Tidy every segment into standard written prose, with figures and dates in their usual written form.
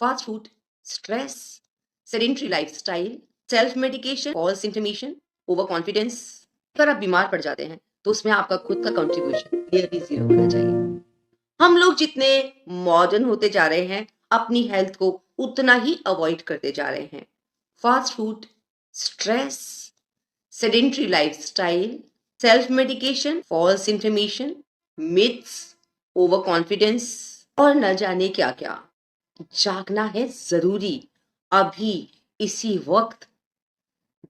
Fast food, stress, sedentary lifestyle, self medication, false information, overconfidence. अगर आप बीमार पड़ जाते हैं तो उसमें आपका खुद का कंट्रीब्यूशन क्लियरली जीरो होना चाहिए। हम लोग जितने मॉडर्न होते जा रहे हैं, अपनी हेल्थ को उतना ही अवॉइड करते जा रहे हैं। Fast food, stress, sedentary lifestyle, self medication, false information, myths, overconfidence और न जाने क्या क्या। जागना है जरूरी, अभी, इसी वक्त।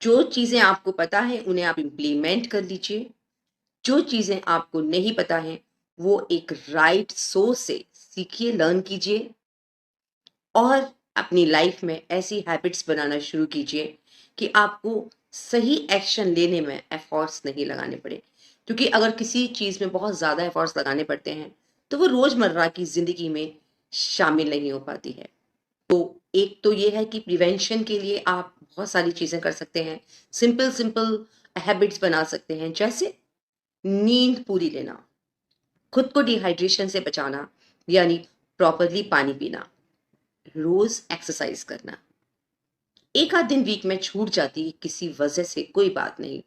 जो चीजें आपको पता है उन्हें आप इम्प्लीमेंट कर लीजिए। जो चीजें आपको नहीं पता है वो एक राइट सोर्स से सीखिए, लर्न कीजिए और अपनी लाइफ में ऐसी हैबिट्स बनाना शुरू कीजिए कि आपको सही एक्शन लेने में एफर्ट्स नहीं लगाने पड़े। क्योंकि अगर किसी चीज में बहुत ज्यादा एफर्ट्स लगाने पड़ते हैं तो वो रोजमर्रा की जिंदगी में शामिल नहीं हो पाती है। तो एक तो ये है कि प्रिवेंशन के लिए आप बहुत सारी चीजें कर सकते हैं। सिंपल सिंपल हैबिट्स बना सकते हैं, जैसे नींद पूरी लेना, खुद को डिहाइड्रेशन से बचाना यानी प्रॉपरली पानी पीना, रोज एक्सरसाइज करना। एक आध दिन वीक में छूट जाती किसी वजह से कोई बात नहीं,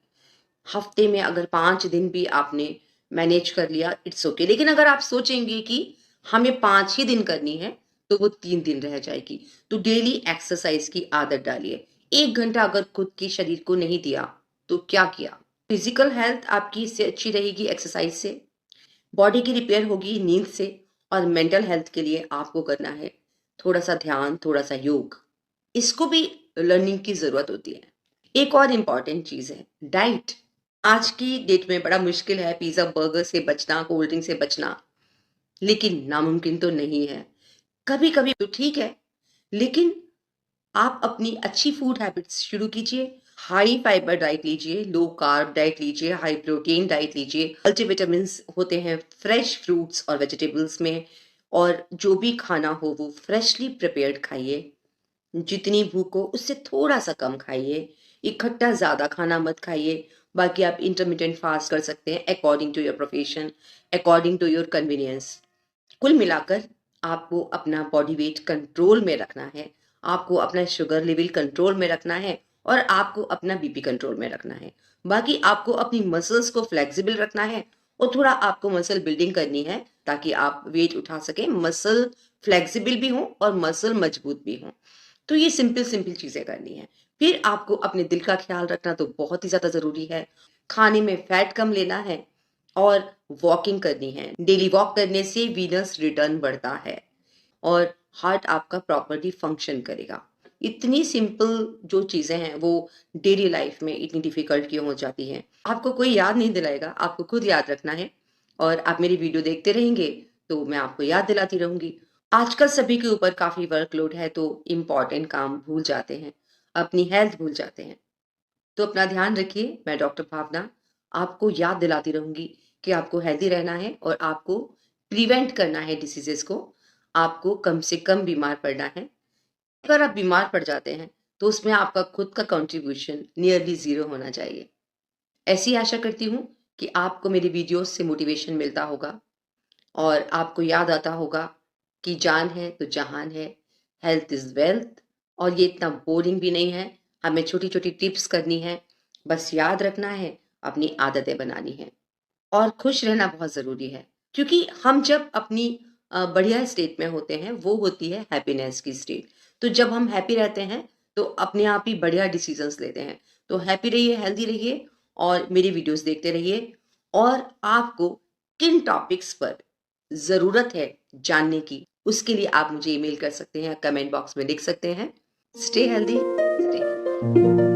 हफ्ते में अगर 5 दिन भी आपने मैनेज कर लिया, इट्स ओके। लेकिन अगर आप सोचेंगे कि हमें 5 ही दिन करनी है तो वो 3 दिन रह जाएगी। तो डेली एक्सरसाइज की आदत डालिए। 1 घंटा अगर खुद के शरीर को नहीं दिया तो क्या किया। फिजिकल हेल्थ आपकी इससे अच्छी रहेगी, एक्सरसाइज से। बॉडी की रिपेयर होगी नींद से। और मेंटल हेल्थ के लिए आपको करना है थोड़ा सा ध्यान, थोड़ा सा योग। इसको भी लर्निंग की जरूरत होती है। एक और इम्पॉर्टेंट चीज है डाइट। आज की डेट में बड़ा मुश्किल है पिज्जा बर्गर से बचना, कोल्ड ड्रिंक से बचना, लेकिन नामुमकिन तो नहीं है। कभी कभी तो ठीक है, लेकिन आप अपनी अच्छी फूड हैबिट्स शुरू कीजिए। हाई फाइबर डाइट लीजिए, लो कार्ब डाइट लीजिए, हाई प्रोटीन डाइट लीजिए। मल्टीविटामिन होते हैं फ्रेश फ्रूट्स और वेजिटेबल्स में। और जो भी खाना हो वो फ्रेशली प्रिपेयर्ड खाइए। जितनी भूख हो उससे थोड़ा सा कम खाइए। इकट्ठा ज्यादा खाना मत खाइए। बाकी आप इंटरमिटेंट फास्ट कर सकते हैं according to your profession, according to your convenience. कुल मिलाकर आपको अपना बॉडी वेट कंट्रोल में रखना है, आपको अपना शुगर लेवल कंट्रोल में रखना है और आपको अपना बीपी कंट्रोल में रखना है। बाकी आपको अपनी मसल्स को फ्लेक्सिबल रखना है और थोड़ा आपको मसल बिल्डिंग करनी है ताकि आप वेट उठा सकें, मसल फ्लेक्सिबल भी हो और मसल मजबूत भी हो। तो ये सिंपल सिंपल चीजें करनी है। फिर आपको अपने दिल का ख्याल रखना तो बहुत ही ज्यादा जरूरी है। खाने में फैट कम लेना है और वॉकिंग करनी है। डेली वॉक करने से वीनस रिटर्न बढ़ता है और हार्ट आपका प्रॉपर्ली फंक्शन करेगा। इतनी सिंपल जो चीजें हैं वो डेली लाइफ में इतनी डिफिकल्ट क्यों हो जाती हैं। आपको कोई याद नहीं दिलाएगा, आपको खुद याद रखना है। और आप मेरी वीडियो देखते रहेंगे तो मैं आपको याद दिलाती रहूंगी। आजकल सभी के ऊपर काफी वर्कलोड है तो इम्पोर्टेंट काम भूल जाते हैं, अपनी हेल्थ भूल जाते हैं। तो अपना ध्यान रखिए। मैं डॉक्टर भावना आपको याद दिलाती रहूंगी कि आपको हेल्दी रहना है और आपको प्रिवेंट करना है डिसीजेस को। आपको कम से कम बीमार पड़ना है। अगर आप बीमार पड़ जाते हैं तो उसमें आपका खुद का कंट्रीब्यूशन नियरली जीरो होना चाहिए। ऐसी आशा करती हूँ कि आपको मेरी वीडियोस से मोटिवेशन मिलता होगा और आपको याद आता होगा कि जान है तो जहान है, हेल्थ इज वेल्थ। और ये इतना बोरिंग भी नहीं है, हमें छोटी छोटी टिप्स करनी है। बस याद रखना है, अपनी आदतें बनानी है और खुश रहना बहुत ज़रूरी है। क्योंकि हम जब अपनी बढ़िया स्टेट में होते हैं वो होती है हैप्पीनेस की स्टेट। तो जब हम हैप्पी रहते हैं तो अपने आप ही बढ़िया डिसीजंस लेते हैं। तो हैप्पी रहिए, हेल्दी रहिए और मेरी वीडियोस देखते रहिए। और आपको किन टॉपिक्स पर ज़रूरत है जानने की, उसके लिए आप मुझे ईमेल कर सकते हैं, कमेंट बॉक्स में लिख सकते हैं। Stay healthy, stay